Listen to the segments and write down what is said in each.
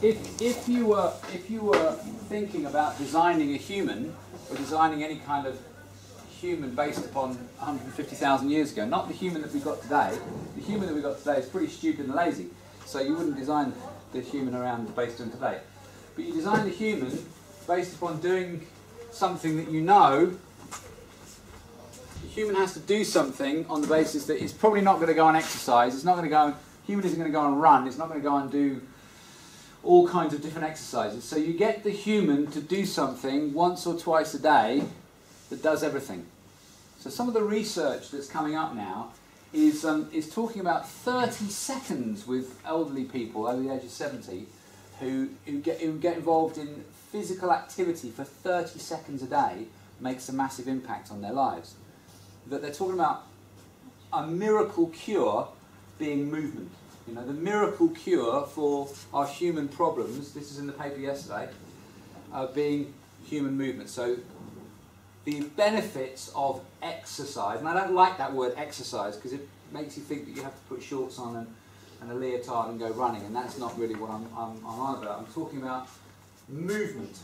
if you were thinking about designing a human, or designing any kind of human based upon 150,000 years ago, not the human that we've got today. The human that we've got today is pretty stupid and lazy, so you wouldn't design the human around based on today. But you design the human based upon doing something that you know. The human has to do something on the basis that it's probably not going to go and exercise. It's not going to go. Human isn't going to go and run. It's not going to go and do all kinds of different exercises. So you get the human to do something once or twice a day that does everything. So some of the research that's coming up now is talking about 30 seconds with elderly people over the age of 70 who get involved in physical activity for 30 seconds a day makes a massive impact on their lives. That they're talking about a miracle cure being movement. You know, the miracle cure for our human problems, this is in the paper yesterday, being human movement. So the benefits of exercise, and I don't like that word exercise because it makes you think that you have to put shorts on and a leotard and go running, and that's not really what I'm on about. I'm talking about movement.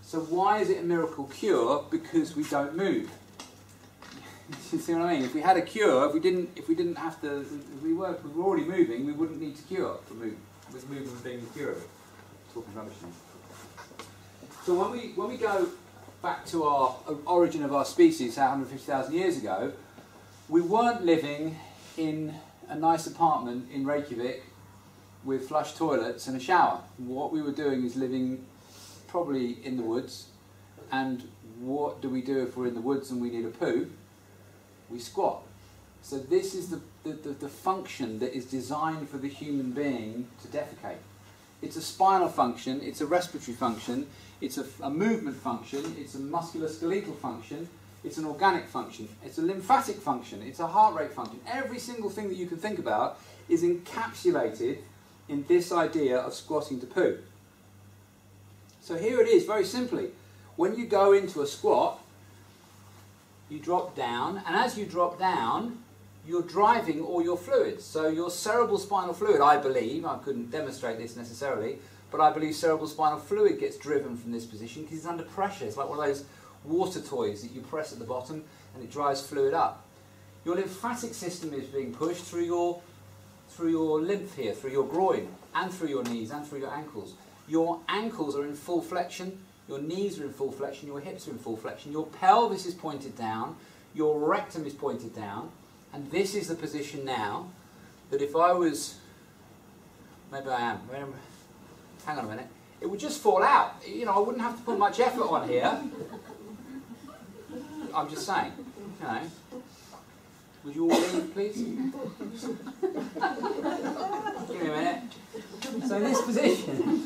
So why is it a miracle cure? Because we don't move. You see what I mean? If we had a cure, if we didn't have to, if we were already moving, we wouldn't need to cure for movement. With movement being the cure. Talking rubbish now. So when we go back to our origin of our species, 150,000 years ago, we weren't living in a nice apartment in Reykjavik with flush toilets and a shower. What we were doing is living probably in the woods. And what do we do if we're in the woods and we need a poo? We squat. So this is the function that is designed for the human being to defecate. It's a spinal function, it's a respiratory function, it's a movement function, it's a musculoskeletal function, it's an organic function, it's a lymphatic function, it's a heart rate function. Every single thing that you can think about is encapsulated in this idea of squatting to poo. So here it is, very simply. When you go into a squat, you drop down, and as you drop down, you're driving all your fluids. So your cerebral spinal fluid, I believe, I couldn't demonstrate this necessarily, but I believe cerebral spinal fluid gets driven from this position because it's under pressure. It's like one of those water toys that you press at the bottom and it drives fluid up. Your lymphatic system is being pushed through your lymph here, through your groin, and through your knees, and through your ankles. Your ankles are in full flexion, your knees are in full flexion, your hips are in full flexion, your pelvis is pointed down, your rectum is pointed down, and this is the position now that if I was, maybe I am, hang on a minute, it would just fall out. You know, I wouldn't have to put much effort on here. I'm just saying, you know. Would you all leave, please? Give me a minute. So in this position,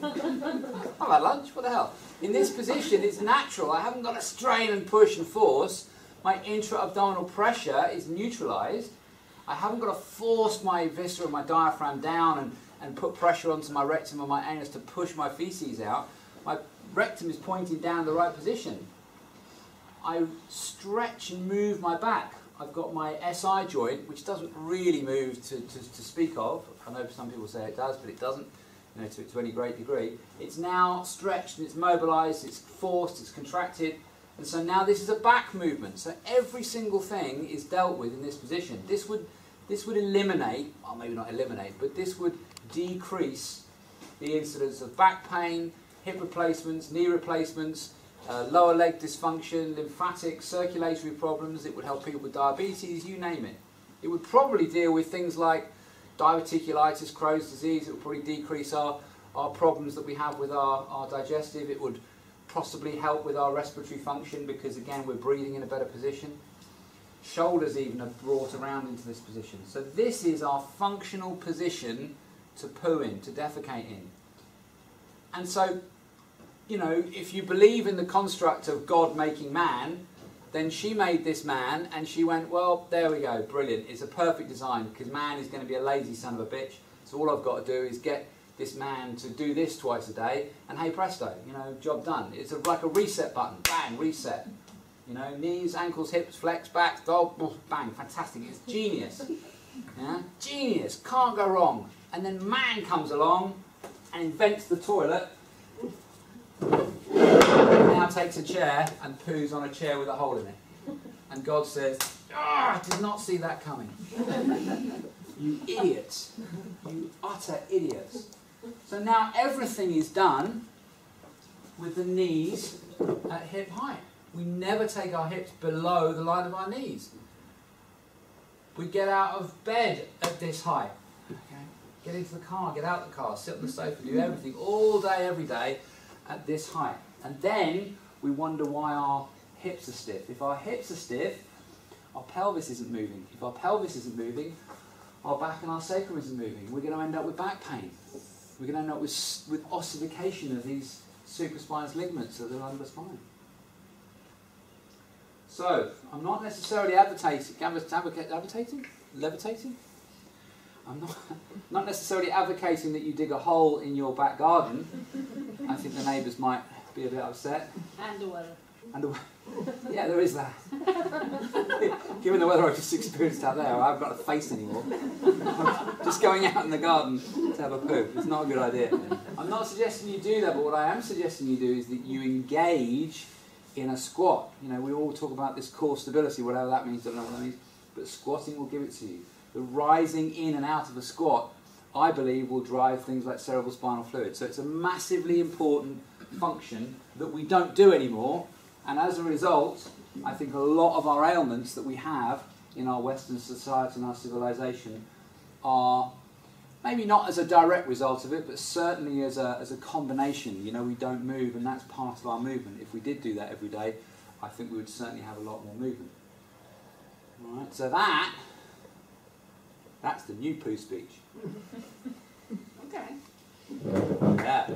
I've had lunch, what the hell? In this position, it's natural. I haven't got to strain and push and force. My intra-abdominal pressure is neutralised. I haven't got to force my viscera, my diaphragm down and put pressure onto my rectum or my anus to push my feces out. My rectum is pointing down the right position. I stretch and move my back. I've got my SI joint, which doesn't really move to speak of. I know some people say it does, but it doesn't, you know, to any great degree. It's now stretched and it's mobilised, it's forced, it's contracted, and so now this is a back movement. So every single thing is dealt with in this position. This would eliminate, or maybe not eliminate, but this would decrease the incidence of back pain, hip replacements, knee replacements, lower leg dysfunction, lymphatic, circulatory problems. It would help people with diabetes, you name it. It would probably deal with things like diverticulitis, Crohn's disease. It would probably decrease our problems that we have with our digestive. It would possibly help with our respiratory function because, again, we're breathing in a better position. Shoulders even are brought around into this position. So this is our functional position to poo in, to defecate in. And so, you know, if you believe in the construct of God making man, then she made this man and she went, well, there we go, brilliant. It's a perfect design because man is going to be a lazy son of a bitch. So all I've got to do is get this man to do this twice a day and hey presto, you know, job done. It's like a reset button, bang, reset. You know, knees, ankles, hips, flex, back, bang, fantastic. It's genius. Yeah? Genius, can't go wrong. And then man comes along and invents the toilet, now takes a chair and poos on a chair with a hole in it. And God says, "Ah, I did not see that coming. You idiots. You utter idiots." So now everything is done with the knees at hip height. We never take our hips below the line of our knees. We get out of bed at this height. Okay? Get into the car, get out of the car, sit on the sofa, do everything all day, every day at this height. And then we wonder why our hips are stiff. If our hips are stiff, our pelvis isn't moving. If our pelvis isn't moving, our back and our sacrum isn't moving. We're going to end up with back pain. We're going to end up with ossification of these supraspinous ligaments that are under the spine. So, I'm not necessarily levitating? I'm not necessarily advocating that you dig a hole in your back garden. I think the neighbours might be a bit upset. And the weather. And the, yeah, there is that. Given the weather I've just experienced out there, I haven't got a face anymore. I'm just going out in the garden to have a poo. It's not a good idea. I'm not suggesting you do that, but what I am suggesting you do is that you engage in a squat. You know, we all talk about this core stability, whatever that means, I don't know what that means, but squatting will give it to you. The rising in and out of a squat, I believe, will drive things like cerebral spinal fluid. So it's a massively important function that we don't do anymore, and as a result, I think a lot of our ailments that we have in our Western society and our civilization are maybe not as a direct result of it, but certainly as a combination. You know, we don't move, and that's part of our movement. If we did do that every day, I think we would certainly have a lot more movement. All right, so that's the new Poo Speech. Okay. Yeah.